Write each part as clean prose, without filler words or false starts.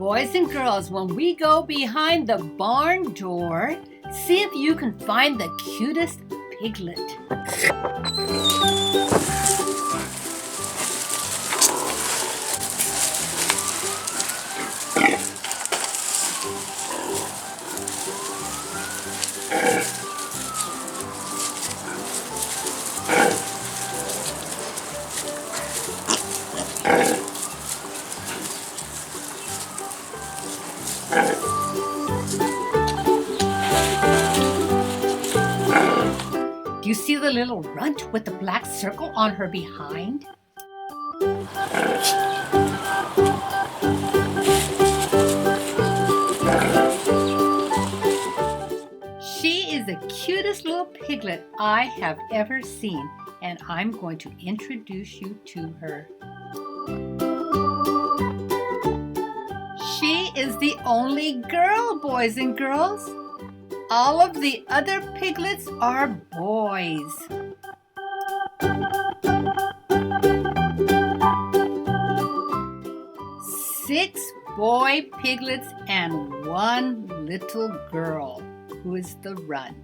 boys and girls, when we go behind the barn door, see if you can find the cutest piglet. Do you see the little runt with the black circle on her behind? She is the cutest little piglet I have ever seen, and I'm going to introduce you to her. She is the only girl, boys and girls. All of the other piglets are boys. Six boy piglets and one little girl, who is the runt.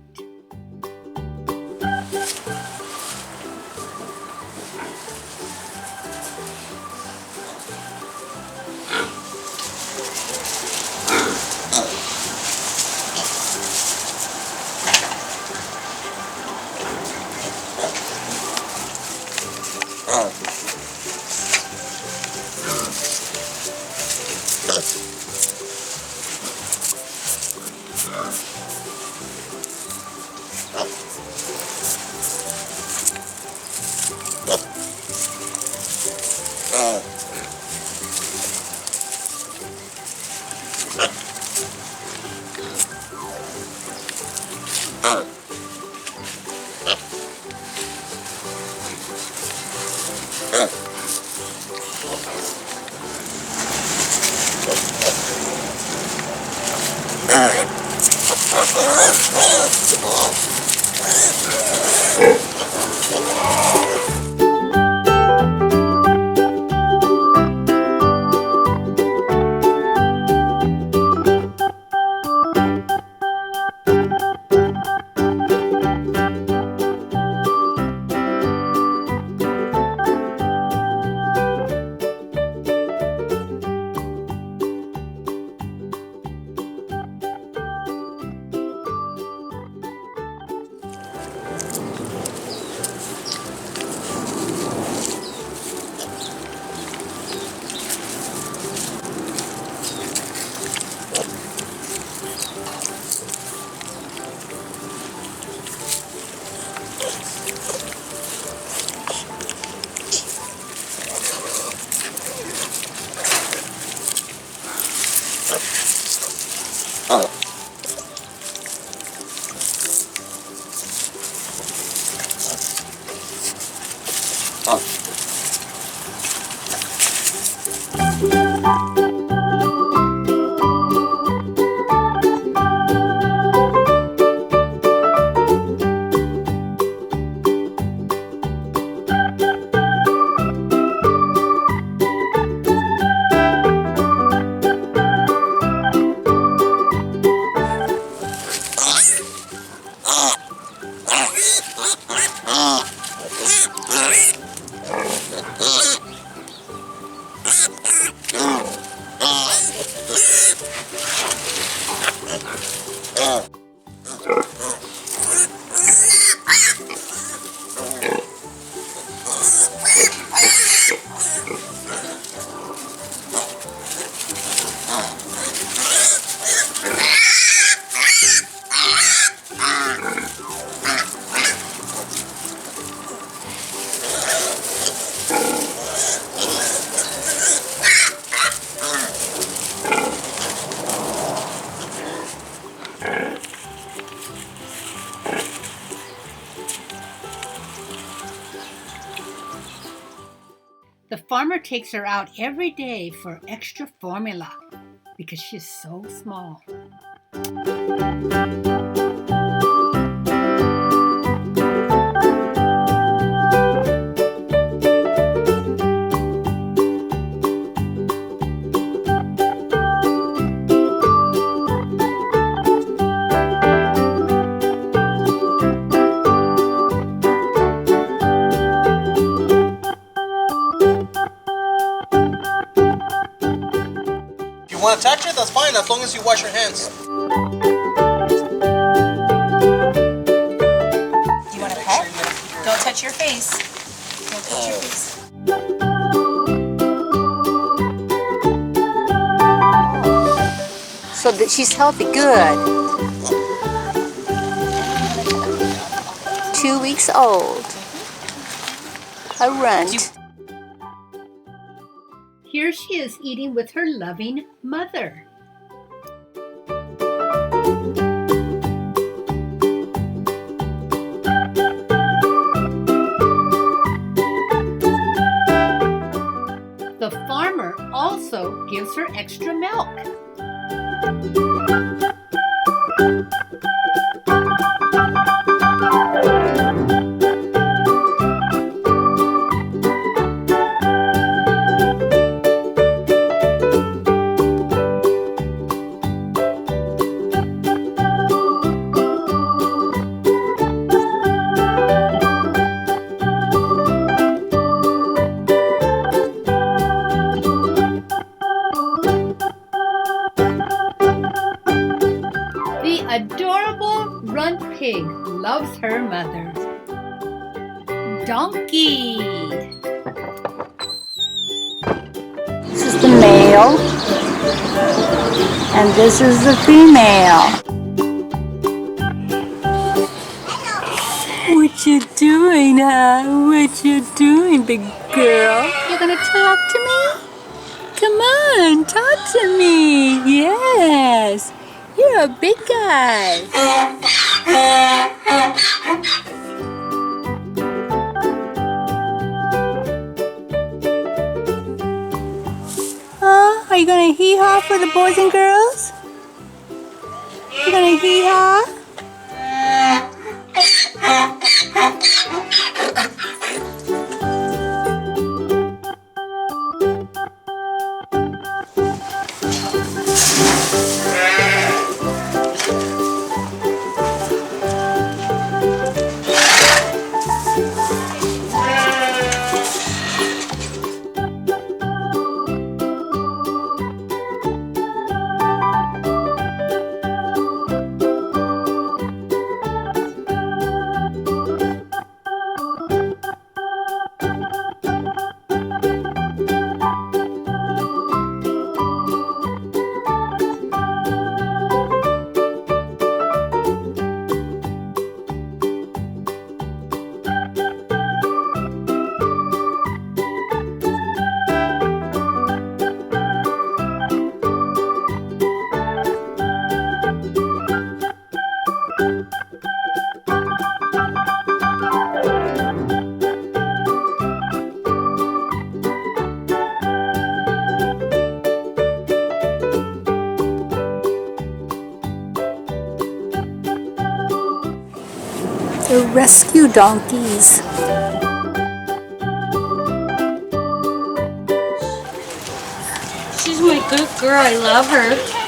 The farmer takes her out every day for extra formula because she's so small. You want to touch it? That's fine, as long as you wash your hands. You want to pet? Don't touch your face. Don't touch your face. So that she's healthy. Good. 2 weeks old. A runt. Here she is eating with her loving mother. The farmer also gives her extra milk. The adorable runt pig loves her mother. Donkey. This is the male, and this is the female. What you doing, huh? What you doing, big girl? You gonna talk to me? Come on, talk to me. Yes, you're a big guy. Are you gonna hee-haw for the boys and girls? You gonna hee-haw? They're rescue donkeys. She's my good girl. I love her.